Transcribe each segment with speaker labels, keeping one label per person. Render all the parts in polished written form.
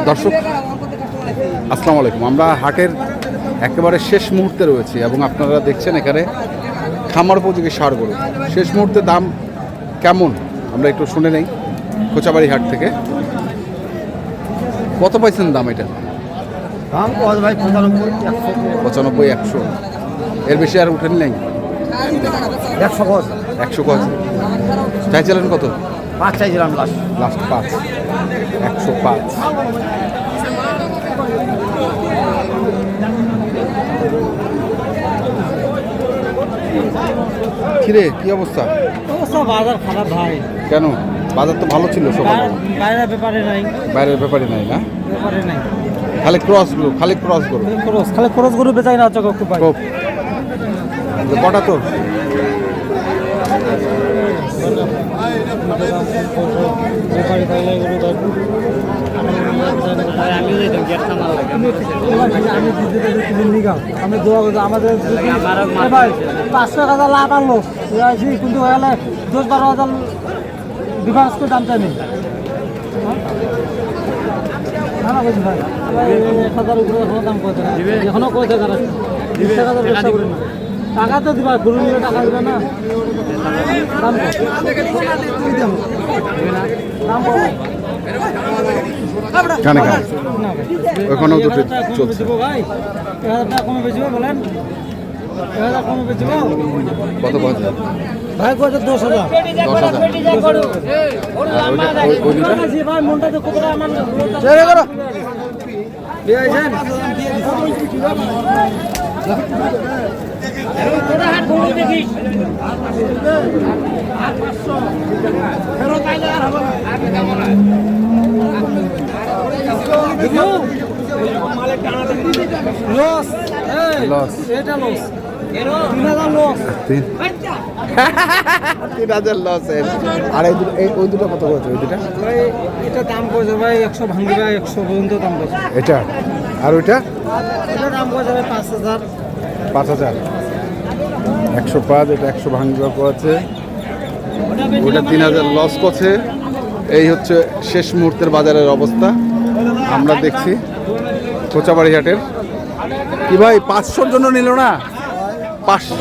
Speaker 1: দর্শক আসসালামু আলাইকুম। আমরা হাটের একেবারে শেষ মুহূর্তে রয়েছি এবং আপনারা দেখছেন এখানে খামার উপযোগী সার গরু। শেষ মুহূর্তে দাম কেমন আমরা একটু শুনে নেই কোচাবাড়ি হাট থেকে। কত পাইছেন দাম এটা?
Speaker 2: দাম কত ভাই?
Speaker 1: 95 100, এর বেশি আর উঠেন নাই?
Speaker 2: 100 কত?
Speaker 1: 100 কত চাইছিলেন? কত
Speaker 2: 5 চাইছিলাম
Speaker 1: লাস্ট 5, 105। কিরে কি অবস্থা?
Speaker 2: বাজার খারাপ ভাই।
Speaker 1: কেন? বাজার তো ভালো ছিল সকাল।
Speaker 2: বাইরের ব্যাপারে নাই,
Speaker 1: বাইরের ব্যাপারে নাই না?
Speaker 2: ব্যাপারে নাই,
Speaker 1: খালি ক্রস গরু, খালি ক্রস গরু,
Speaker 2: খালি খরচ গরু বেচাই না চক খুব ভাই।
Speaker 1: খুব কটা তোর?
Speaker 2: আমি দোয়া করছি আমাদের 500,000 লাভ আনলো কিন্তু হয়ে গেলে 10-12,000 ডিফারেন্স করে দাম চাইনি। ভাই 1,000 উপরে এখনো দাম করছে না, এখনো কয়েছে তারা 20,000 ব্যবসা করি না। টাকা তো দিবা, গরু নিলে টাকা দিবে না। দাম
Speaker 1: কানে কানে ওখানেও দুটো চলছে।
Speaker 2: ভাই 1,000 টাকা কমে বেচবো বলেন? 1,000 কমে বেচবো?
Speaker 1: কত কত
Speaker 2: ভাই কত? 10,000।
Speaker 1: 10,000।
Speaker 2: ভাই মনটা তো কত আমার লস।
Speaker 1: লস,
Speaker 2: এটা লস, 3,000 লস।
Speaker 1: 3,000 লস। আর ওই দুটো কত করেছে? ওই দুটা
Speaker 2: ভাই এটা দাম করেছে ভাই 100 ভাঙি ভাই, 100 পর্যন্ত দাম করেছে
Speaker 1: এটা। আর ওইটা
Speaker 2: এটা দাম করেছে ভাই 5,000।
Speaker 1: 5,000। 105, এটা 100 ভাঙিবা করেছে। ওটা 3,000 লস করছে। এই হচ্ছে শেষ মুহূর্তের বাজারের অবস্থা আমরা দেখছি কোচাবাড়ি হাটের। কি ভাই 500-র জন্য নিল না? 500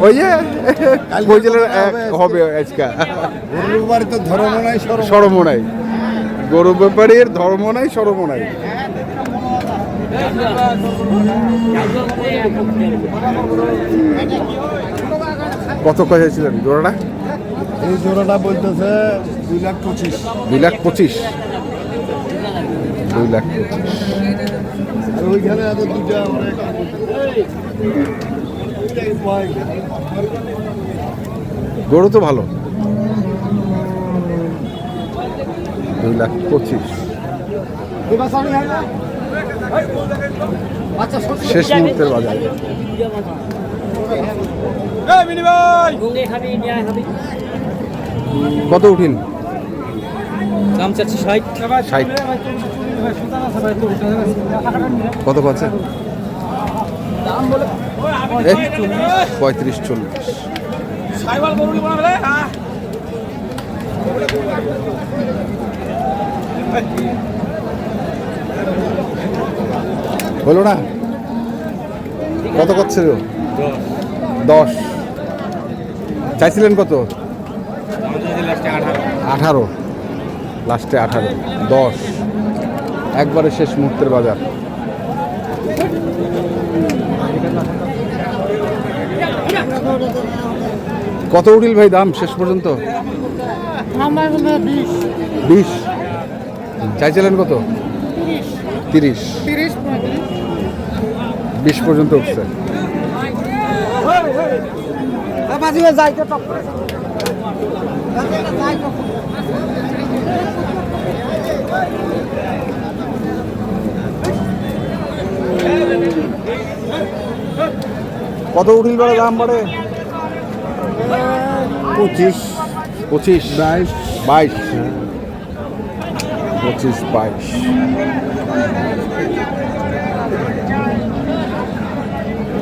Speaker 1: ওই যে হবে আজকা।
Speaker 2: গরুর বাড়ি তো ধর্ম নাই,
Speaker 1: শরমও নাই, গরু ব্যাপারীর ধর্ম নাই, শরমও নাই। কত কয়েছিলেন জোড়াটা?
Speaker 2: এই জোড়াটা বলতেছে 2,25,000।
Speaker 1: 2,25,000। 2,25,000।
Speaker 2: আর ওইখানে আছে দুইটা
Speaker 1: গরু তো ভালো। 2,25,000 শেষ মুহূর্তের বাজার। কত উঠিল?
Speaker 2: দাম চাচ্ছি 60।
Speaker 1: 60। কত পাচ্ছে? 35-40। হলো না? কত করছে? 10 চাইছিলেন কত? 18। লাস্টে 18। 10 একবারে শেষ মুহূর্তের বাজার। কত উঠিল ভাই দাম শেষ পর্যন্ত? 20 চাইছিলেন কত? 30। 20 পর্যন্ত উঠছে। কত উঠিল বলে দাম বাড়ে?
Speaker 2: 25,
Speaker 1: 25, 22, 25, 22।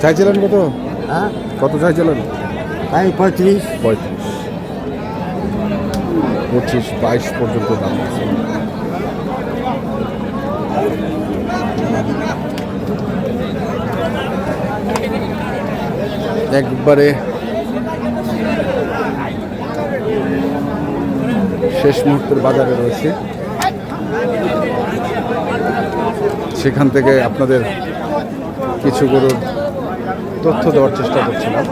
Speaker 1: চাইছিলেন কত?
Speaker 2: হ্যাঁ
Speaker 1: কত চাইছিলেন?
Speaker 2: আমি 35।
Speaker 1: 35। 25-22 পর্যন্ত দাম আছে। একবারে শেষ মুহূর্তের বাজারে রয়েছে, সেখান থেকে আপনাদের কিছু গরুর তথ্য দেওয়ার চেষ্টা করছিলাম।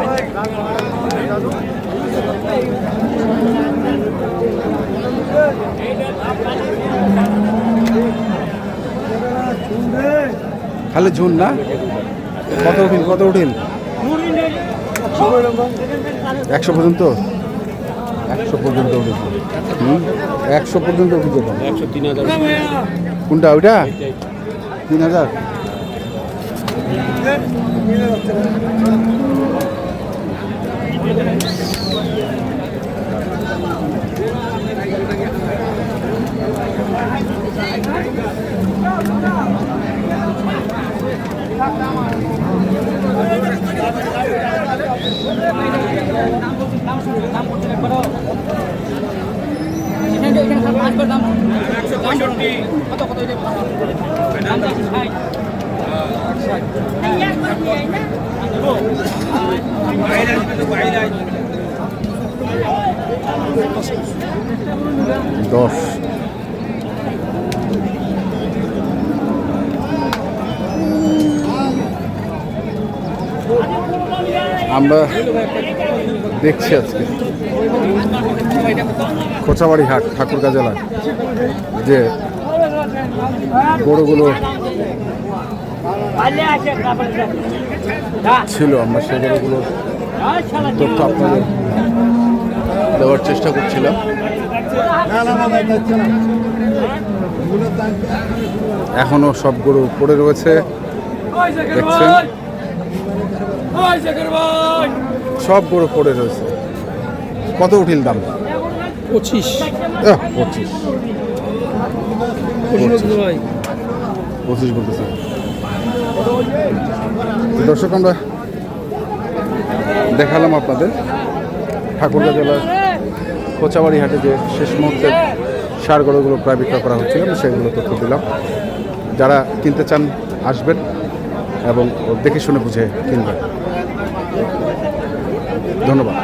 Speaker 1: খালি ঝুন না, কত উঠিল 100 পর্যন্ত, 100 পর্যন্ত উঠেছে। 100 পর্যন্ত উঠেছে।
Speaker 3: 103,000
Speaker 1: কোনটা ওইটা 3000? দশ। আমরা দেখছি আজকে কোচাবাড়ি হাট ঠাকুরগাঁ জেলার যে গরুগুলো ছিল, আমরা সেই গরুগুলোর তথ্য আপনাদের দেওয়ার চেষ্টা করছিলাম। এখনো সব গরু পড়ে রয়েছে, দেখছেন সব গরু পড়ে রয়েছে। কত উঠিল দাম?
Speaker 3: 25
Speaker 1: 25 বলতেছে। দর্শক, আমরা দেখালাম আপনাদের ঠাকুরগাঁ জেলার কোচাবাড়ি হাটে যে শেষ মুহূর্তের ষাঁড় গরুগুলো প্রায় বিক্রয় করা হচ্ছিল, সেগুলো তথ্য দিলাম। যারা কিনতে চান আসবেন এবং দেখে শুনে বুঝে কিনবেন। ধন্যবাদ।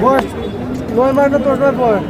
Speaker 2: বয়স 9 মাস না 10 মাস বয়স।